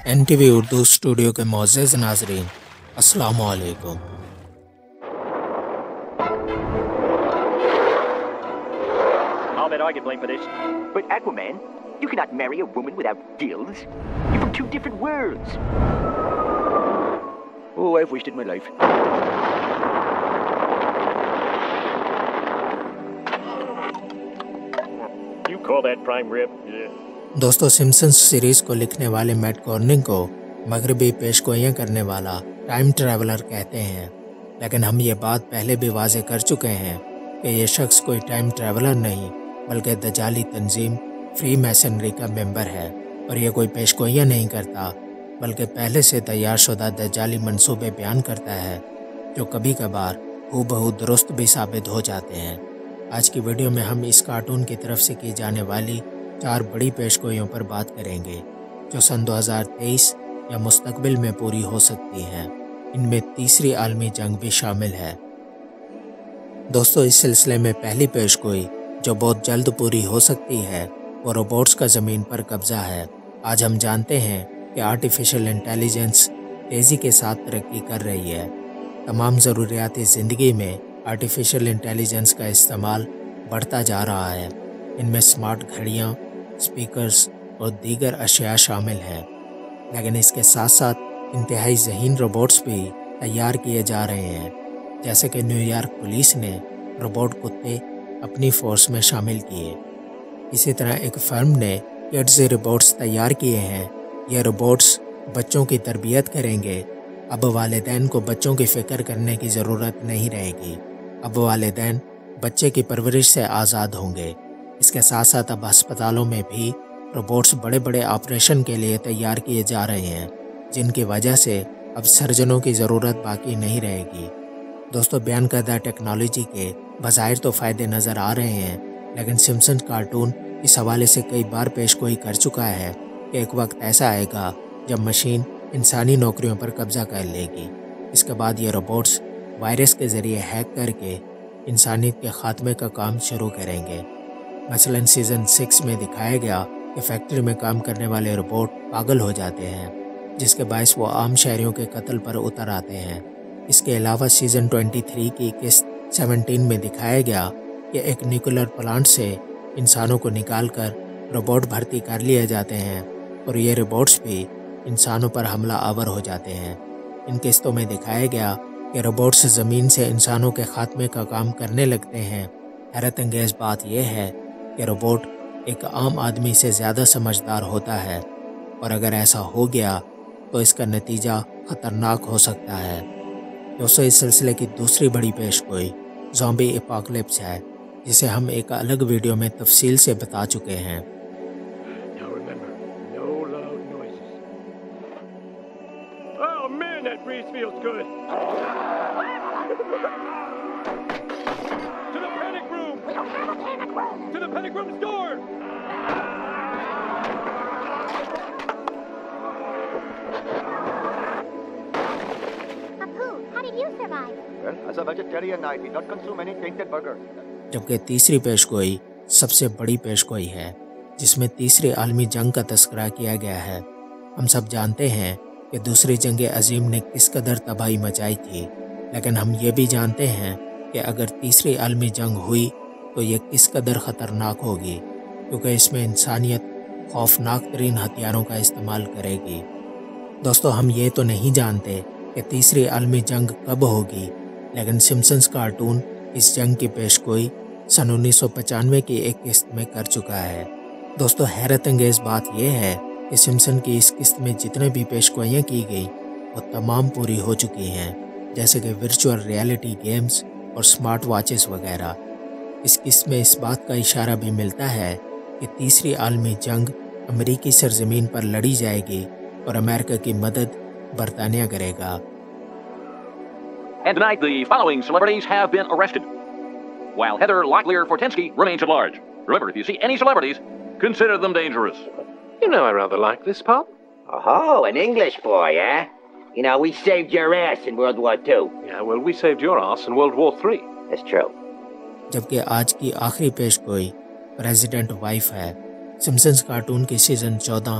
NTV Urdu studio کے معزز ناظرین، السلام علیکم۔ I get blamed for this. But Aquaman, you cannot marry a woman without gills. You're from two different worlds. Oh, I've wasted my life. You call that prime rib? Yeah. دوستو، Simpson's series کو لکھنے والے meat governing کو مغربی پیشگوئیاں کرنے والا time traveller کہتے ہیں، لیکن ہم یہ بات پہلے بھی واضح کر چکے ہیں کہ یہ شخص کوئی ٹائم ٹریولر نہیں بلکہ دجالی تنظیم فری میسنری کا ممبر ہے، اور یہ کوئی پیشگوئیاں نہیں کرتا بلکہ پہلے سے تیار شدہ دجالی منصوبے بیان کرتا ہے جو کبھی کبھار ہو بہو درست بھی ثابت ہو جاتے ہیں۔ آج کی ویڈیو میں ہم اس کارٹون کی طرف سے کی جانے والی 4 بڑی پیشگوئیوں پر بات کریں گے جو سن 2023 یا مستقبل میں پوری ہو سکتی ہیں۔ ان میں تیسری عالمی جنگ بھی شامل ہے۔ دوستو، اس سلسلے میں پہلی پیشگوئی جو بہت جلد پوری ہو سکتی ہے وہ روبوٹس کا زمین پر قبضہ ہے۔ آج ہم جانتے ہیں کہ آرٹیفیشل انٹیلیجنس تیزی کے ساتھ ترقی کر رہی ہے۔ تمام ضروریاتی زندگی میں آرٹیفیشل انٹیلیجنس کا استعمال بڑھتا جا رہا ہے۔ ان میں سمارٹ گھڑیاں، اسپیکرز اور دیگر اشیاء شامل ہیں، لیکن اس کے ساتھ ساتھ انتہائی ذہین روبوٹس بھی تیار کیے جا رہے ہیں، جیسے کہ نیو یارک پولیس نے روبوٹ کتے اپنی فورس میں شامل کیے۔ اسی طرح ایک فرم نے کڈز روبوٹس تیار کیے ہیں۔ یہ روبوٹس بچوں کی تربیت کریں گے۔ اب والدین کو بچوں کی فکر کرنے کی ضرورت نہیں رہے گی۔ اب والدین بچے کی پرورش سے آزاد ہوں گے۔ اس کے ساتھ ساتھ اب ہسپتالوں میں بھی روبوٹس بڑے بڑے آپریشن کے لیے تیار کیے جا رہے ہیں، جن کی وجہ سے اب سرجنوں کی ضرورت باقی نہیں رہے گی۔ دوستو، بیان کردہ ٹیکنالوجی کے بظاہر تو فائدے نظر آ رہے ہیں، لیکن سمپسن کارٹون اس حوالے سے کئی بار پیشگوئی کر چکا ہے کہ ایک وقت ایسا آئے گا جب مشین انسانی نوکریوں پر قبضہ کر لے گی۔ اس کے بعد یہ روبوٹس وائرس کے ذریعے ہیک کر کے انسانیت کے خاتمے کا کام شروع کریں گے۔ مثلاً سیزن 6 میں دکھایا گیا کہ فیکٹری میں کام کرنے والے روبوٹ پاگل ہو جاتے ہیں، جس کے باعث وہ عام شہریوں کے قتل پر اتر آتے ہیں۔ اس کے علاوہ سیزن 23 کی قسط 17 میں دکھایا گیا کہ ایک نیوکلر پلانٹ سے انسانوں کو نکال کر روبوٹ بھرتی کر لیے جاتے ہیں، اور یہ روبوٹس بھی انسانوں پر حملہ آور ہو جاتے ہیں۔ ان قسطوں میں دکھایا گیا کہ روبوٹس زمین سے انسانوں کے خاتمے کا کام کرنے لگتے ہیں۔ حیرت انگیز بات یہ ہے کہ روبوٹ ایک عام آدمی سے زیادہ سمجھدار ہوتا ہے، اور اگر ایسا ہو گیا تو اس کا نتیجہ خطرناک ہو سکتا ہے۔ دوستو، اس سلسلے کی دوسری بڑی پیشگوئی زومبی اپوکلپس ہے، جسے ہم ایک الگ ویڈیو میں تفصیل سے بتا چکے ہیں۔ Now remember, no loud noises. Oh man, that breeze feels good. To the panic room! We don't have a panic room! To the panic room's door! Apu, how did you survive? Well, as a vegetarian, I did not consume any tainted burgers. جبکہ تیسری پیشگوئی سب سے بڑی پیشگوئی ہے، جس میں تیسری عالمی جنگ کا تذکرہ کیا گیا ہے۔ ہم سب جانتے ہیں کہ دوسری جنگ عظیم نے کس قدر تباہی مچائی تھی، لیکن ہم یہ بھی جانتے ہیں کہ اگر تیسری عالمی جنگ ہوئی تو یہ کس قدر خطرناک ہوگی، کیونکہ اس میں انسانیت خوفناک ترین ہتھیاروں کا استعمال کرے گی۔ دوستو، ہم یہ تو نہیں جانتے کہ تیسری عالمی جنگ کب ہوگی، لیکن سمپسنز کارٹون اس جنگ کی پیشگوئی سن 1995 کی ایک قسط میں کر چکا ہے۔ دوستو، حیرت انگیز بات یہ ہے کہ سمپسن کی اس قسط میں جتنے بھی پیشگوئیاں کی گئی وہ تمام پوری ہو چکی ہیں، جیسے کہ ورچوئل ریئلٹی گیمز اور سمارٹ واچز وغیرہ۔ اس قسط میں اس بات کا اشارہ بھی ملتا ہے کہ تیسری عالمی جنگ امریکی سرزمین پر لڑی جائے گی اور امریکہ کی مدد برطانیہ کرے گا۔ And tonight, the following celebrities have been arrested, while Heather Locklear-Fortensky remains at large. Remember, if you see any celebrities, consider them dangerous. You know I rather like this pub. Oh, an English boy, eh? You know, we saved your ass in World War II. Yeah, well, we saved your ass in World War III. That's true. جبکہ آج کی آخری پیشگوئی president wife ہے۔ Simpson's cartoon کی season 14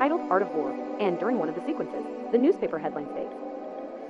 titled Art of War, and during one of the sequences, the newspaper headline states,